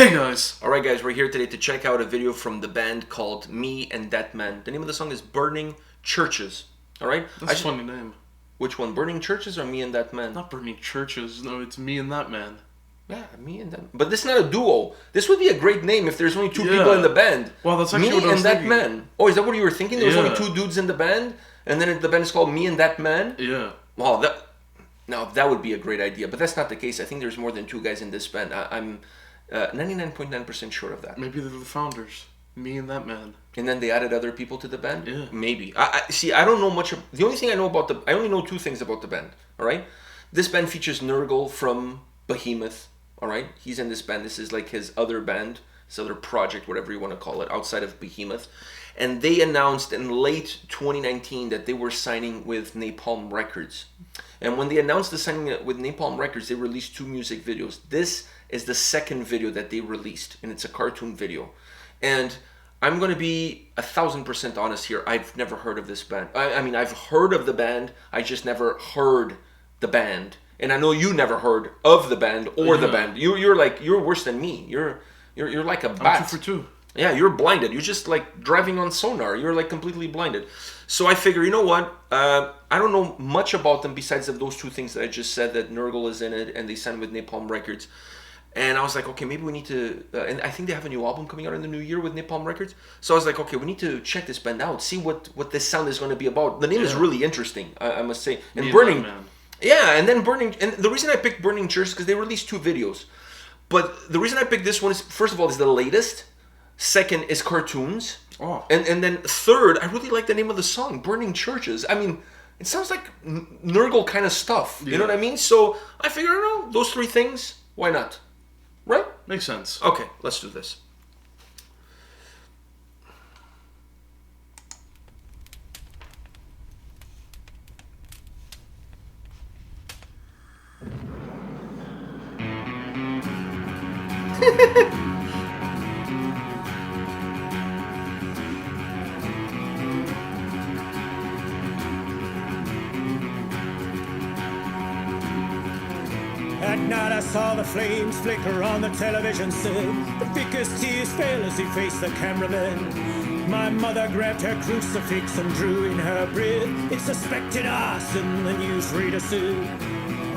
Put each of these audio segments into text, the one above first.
Hey guys! Alright guys, we're here today to check out a video from the band called Me and That Man. The name of the song is Burning Churches. Alright? That's a funny name. Which one? Burning Churches or Me and That Man? Not Burning Churches, no, it's Me and That Man. Yeah, Me and That Man. But this is not a duo. This would be a great name if there's only two people in the band. Well, that's actually Me what I was and thinking. That Man. Oh, is that what you were thinking? There was only two dudes in the band? And then the band is called Me and That Man? Yeah. Wow, that would be a great idea. But that's not the case. I think there's more than two guys in this band. I'm 99.9% sure of that. Maybe they're the founders. Me and That Man. And then they added other people to the band? Yeah. Maybe. I don't know much. The only thing I know about I only know two things about the band. All right? This band features Nurgle from Behemoth. All right? He's in this band. This is like his other band, his other project, whatever you want to call it, outside of Behemoth. And they announced in late 2019 that they were signing with Napalm Records. And when they announced the signing with Napalm Records, they released two music videos. This is the second video that they released, and it's a cartoon video. And I'm going to be 1,000% honest here. I've never heard of this band. I mean, I've heard of the band. I just never heard the band. And I know you never heard of the band or the band. You're worse than me. You're like a bat. I'm 2 for 2. Yeah, you're blinded. You're just like driving on sonar. You're like completely blinded. So I figure, you know what? I don't know much about them besides of those two things that I just said, that Nurgle is in it and they signed with Napalm Records. And I was like, okay, maybe we need to... and I think they have a new album coming out in the new year with Napalm Records. So I was like, okay, we need to check this band out, see what this sound is going to be about. The name is really interesting, I must say. And Burning... Yeah, and then Burning... And the reason I picked Burning Church is because they released two videos. But the reason I picked this one is, first of all, is the latest. Second is cartoons. Oh. And then third, I really like the name of the song, Burning Churches. I mean, it sounds like Nurgle kind of stuff. You know what I mean? So I figured, you know, those three things, why not? Right? Makes sense. Okay, let's do this. At night I saw the flames flicker on the television set. The thickest tears fell as he faced the cameraman. My mother grabbed her crucifix and drew in her breath. It suspected arson, the newsreader said.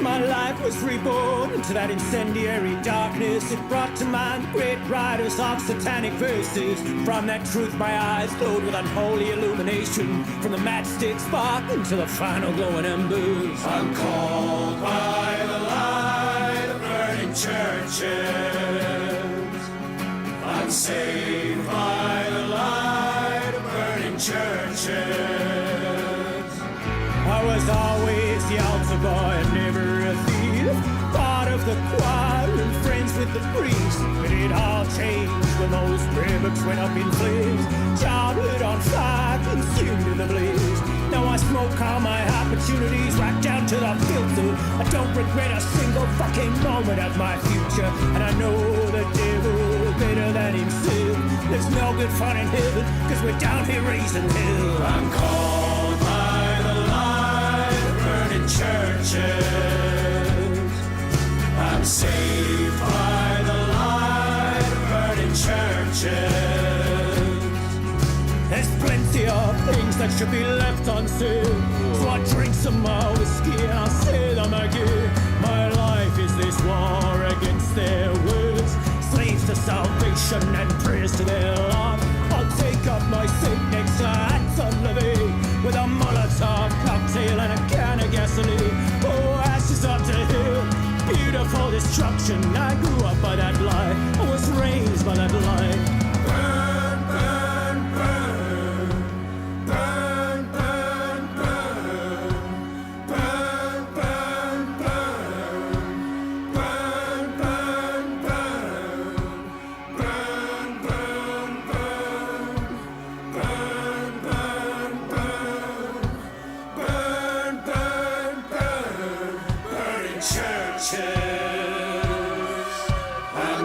My life was reborn into that incendiary darkness. It brought to mind great writers of satanic verses. From that truth my eyes glowed with unholy illumination. From the matchstick spark into the final glowing embers. I'm called by the light of burning churches. I'm saved by the light of burning churches. I was always the altar boy and never a thief. Part of the choir and friends with the priest. But it all changed when those prayer books went up in flames. Childhood on fire, consumed in the blaze. Now I smoke all my opportunities right down to the filter. I don't regret a single fucking moment of my future. And I know the devil better than himself. There's no good fun in heaven, cause we're down here raising hell. I'm called by the light of burning churches. I'm saved by the light of burning churches. There's plenty of things that should be left unsaid. So I drink some more whiskey and I'll say them again. My life is this war against their words. Slaves to salvation and prayers to their Lord. I'll take up my seat next to Hanson Levy with a Molotov cocktail and a can of gasoline. Oh, ashes up to hill, beautiful destruction. I grew up by that lie, I was raised by that lie. Burn, burn, burn, burn, burn, burn, burn, burn, burn, burn, burn, burn, burn, burn, burn, burn, burn, burn, burn, burning churches. I'm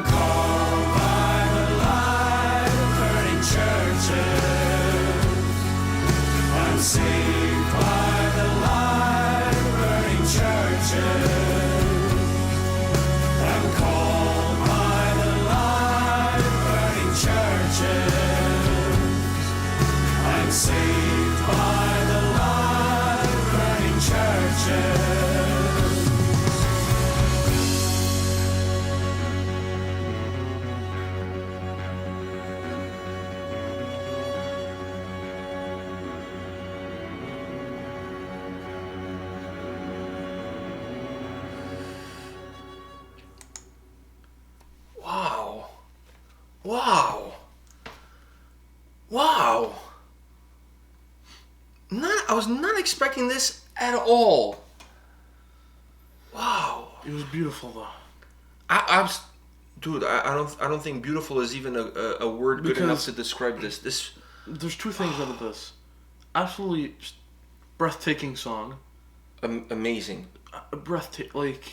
was not expecting this at all. Wow. It was beautiful though. Dude, I don't think beautiful is even a word good enough to describe this. There's two things out of this. Absolutely breathtaking song. Amazing. Breathtaking, like.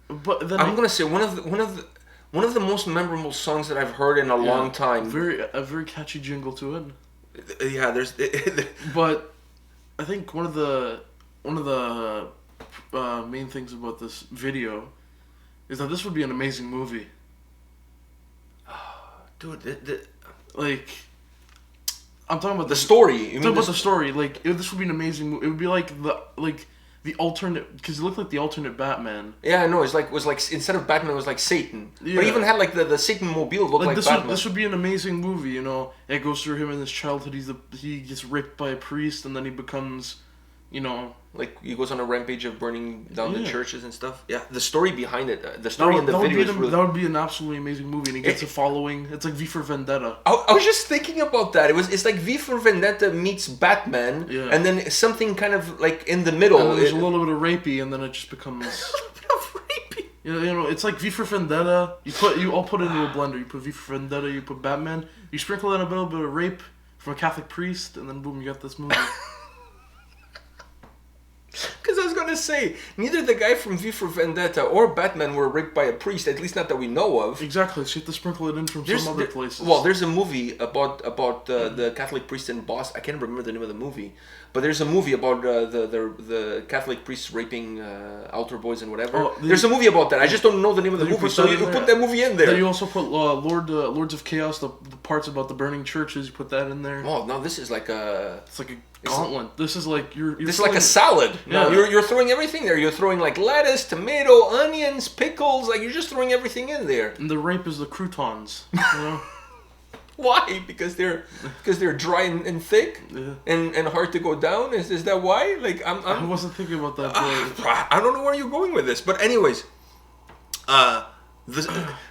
But then I'm gonna say one of the most memorable songs that I've heard in a long time. A very catchy jingle to it. Yeah, there's. But I think one of the main things about this video is that this would be an amazing movie. Dude, like, I'm talking about the story. I'm talking about the story. Like, this would be an amazing movie. It would be like the alternate, because it looked like the alternate Batman. Yeah, I know. It was like instead of Batman, it was like Satan. Yeah. But it even had like the Satan mobile look like Batman. This would be an amazing movie. You know, it goes through him in his childhood. He gets raped by a priest, and then he becomes, you know, like he goes on a rampage of burning down the churches and stuff. Yeah, the story behind it, the story in the video is really... That would be an absolutely amazing movie, and he gets a following. It's like V for Vendetta. I was just thinking about that. It's like V for Vendetta meets Batman, and then something kind of like in the middle. And then there's a little bit of rapey, and then it just becomes a little bit of rapey. You know, it's like V for Vendetta. You all put it into a blender. You put V for Vendetta. You put Batman. You sprinkle in a little bit of rape from a Catholic priest, and then boom, you got this movie. Because I was going to say, neither the guy from V for Vendetta or Batman were raped by a priest, at least not that we know of. Exactly, so you have to sprinkle it in from some other places. Well, there's a movie about the Catholic priest in Boston. I can't remember the name of the movie, but there's a movie about the Catholic priests raping altar boys and whatever. There's a movie about that. I just don't know the name of the movie, so you put that movie in there. Then you also put Lords of Chaos, the parts about the burning churches, you put that in there. Oh, no, this is like a... It's like a gauntlet. This is like this is like a salad. No, you're throwing everything there. You're throwing like lettuce, tomato, onions, pickles. Like you're just throwing everything in there. And the rape is the croutons. You know? Why? Because they're dry and thick and hard to go down. Is that why? Like I wasn't thinking about that. I don't know where you're going with this, but anyways,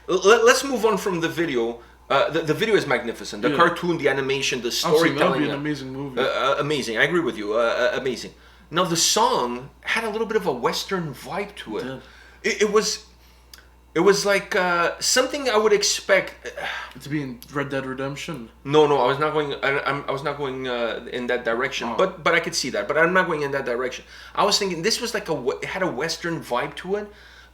let's move on from the video. The video is magnificent. The cartoon, the animation, the storytelling. That would be an amazing movie. Amazing. I agree with you. Amazing. Now the song had a little bit of a Western vibe to it. It was like something I would expect to be in Red Dead Redemption. No, I was not going. I was not going in that direction. But I could see that. But I'm not going in that direction. I was thinking this was like it had a Western vibe to it,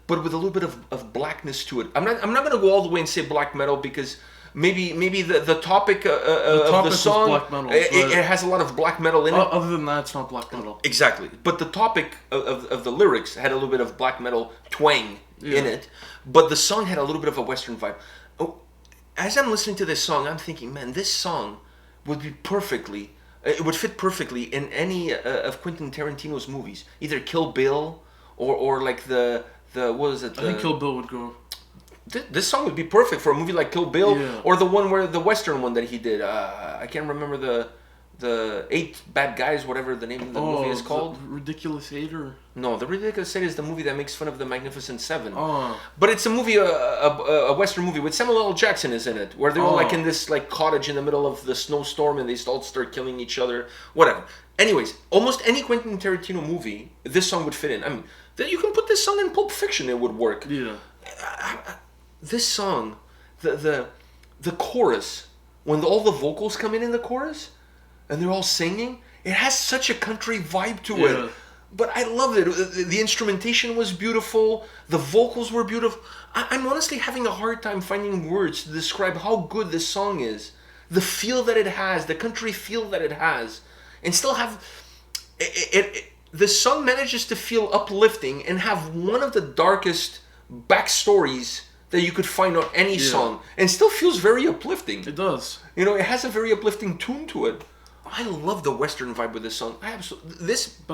but with a little bit of blackness to it. I'm not going to go all the way and say black metal because. Maybe the topic of the song black metal, it has a lot of black metal in it. Other than that, it's not black metal. Exactly, but the topic of the lyrics had a little bit of black metal twang in it. But the song had a little bit of a Western vibe. Oh, as I'm listening to this song, I'm thinking, man, this song would be perfectly. It would fit perfectly in any of Quentin Tarantino's movies, either Kill Bill or like the what is it? I think Kill Bill would go. This song would be perfect for a movie like Kill Bill or the one where the Western one that he did. I can't remember the 8 Bad Guys, whatever the name of the movie is called. Ridiculous 8 or? No, the Ridiculous 8 is the movie that makes fun of the Magnificent 7. But it's a movie, a Western movie with Samuel L. Jackson is in it, where they're all like in this like cottage in the middle of the snowstorm and they all start killing each other. Whatever. Anyways, almost any Quentin Tarantino movie, this song would fit in. I mean, you can put this song in Pulp Fiction, it would work. Yeah. This song, the chorus, when all the vocals come in the chorus, and they're all singing, it has such a country vibe to it. But I loved it. The instrumentation was beautiful. The vocals were beautiful. I'm honestly having a hard time finding words to describe how good this song is. The feel that it has, the country feel that it has, and still have the song manages to feel uplifting and have one of the darkest backstories that you could find on any song, and still feels very uplifting. It does. You know, it has a very uplifting tune to it. I love the Western vibe with this song. But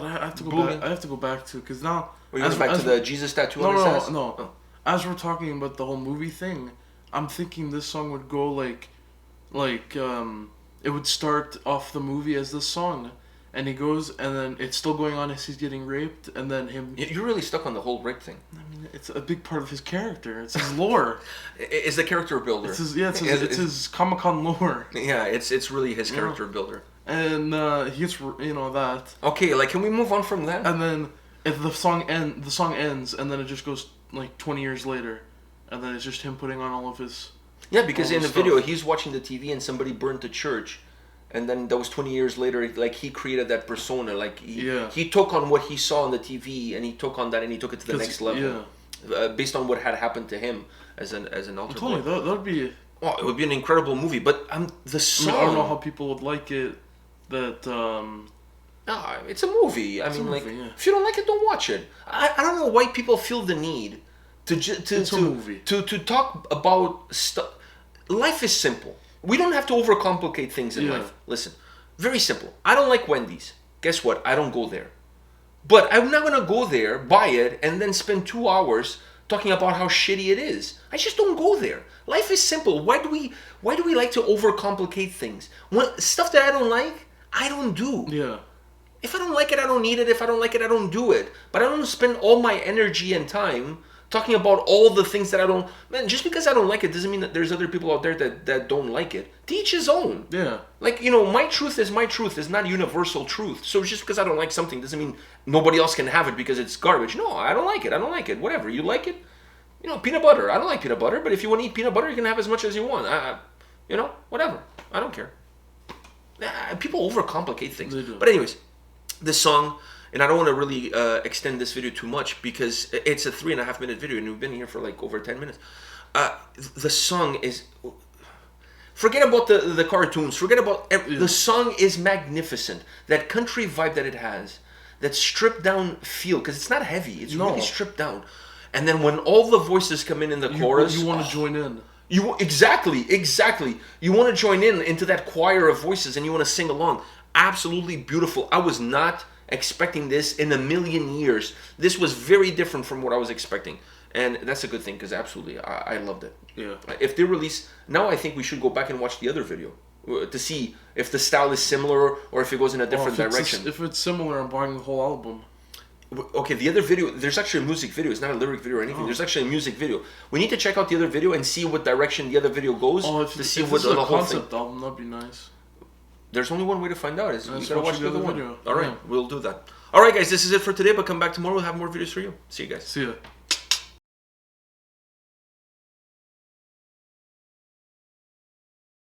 I have to go back. I have to go back to because now. Are you going back to the Jesus tattoo on his ass? No. Oh. As we're talking about the whole movie thing, I'm thinking this song would go like it would start off the movie as this song. And he goes, and then it's still going on as he's getting raped, and then him... You're really stuck on the whole rape thing. I mean, it's a big part of his character. It's his lore. It's the character builder. It's his Comic-Con lore. Yeah, it's really his character builder. and he gets that. Okay, like can we move on from that? And then if the song ends, and then it just goes like 20 years later, and then it's just him putting on all of his. Yeah, because in the stuff. video he's watching the TV and somebody burned the church, and then that was 20 years later. Like he created that persona. Like he took on what he saw on the TV, and he took on that, and he took it to the next level. Yeah. Based on what had happened to him as an altar boy. That'd be. Oh, it would be an incredible movie, but the song. I don't know how people would like it. That. No, it's a movie. I mean, if you don't like it, don't watch it. I don't know why people feel the need to talk about stuff. Life is simple. We don't have to overcomplicate things in life. Listen, very simple. I don't like Wendy's. Guess what? I don't go there. But I'm not gonna go there, buy it, and then spend 2 hours talking about how shitty it is. I just don't go there. Life is simple. Why do we like to overcomplicate things? Stuff that I don't like, I don't do. Yeah. If I don't like it, I don't need it. If I don't like it, I don't do it. But I don't spend all my energy and time talking about all the things that I don't... Man, just because I don't like it doesn't mean that there's other people out there that don't like it. To each his own. Yeah. Like, my truth is my truth. It's not universal truth. So just because I don't like something doesn't mean nobody else can have it because it's garbage. No, I don't like it. I don't like it. Whatever. You like it? Peanut butter. I don't like peanut butter, but if you want to eat peanut butter, you can have as much as you want. Whatever. I don't care. People overcomplicate things. They do. But anyways, this song... And I don't want to really extend this video too much because it's a 3.5 minute video and we've been here for like over 10 minutes. The song is... Forget about the cartoons. Forget about... The song is magnificent. That country vibe that it has. That stripped down feel. Because it's not heavy. It's really stripped down. And then when all the voices come in the chorus... You want to join in. Exactly. You want to join in into that choir of voices and you want to sing along. Absolutely beautiful. I was not... expecting this in a million years. This was very different from what I was expecting, and that's a good thing because absolutely I loved it. Yeah. If they release now, I think we should go back and watch the other video to see if the style is similar or if it goes in a different direction. If it's similar, I'm buying the whole album. Okay, the other video, there's actually a music video. It's not a lyric video or anything. There's actually a music video. We need to check out the other video and see what direction the other video goes to see what the whole concept album, that'd be nice. There's only one way to find out. Is you gotta watch the other one. Video. All right, we'll do that. All right, guys, this is it for today. But come back tomorrow. We'll have more videos for you. See you guys. See ya.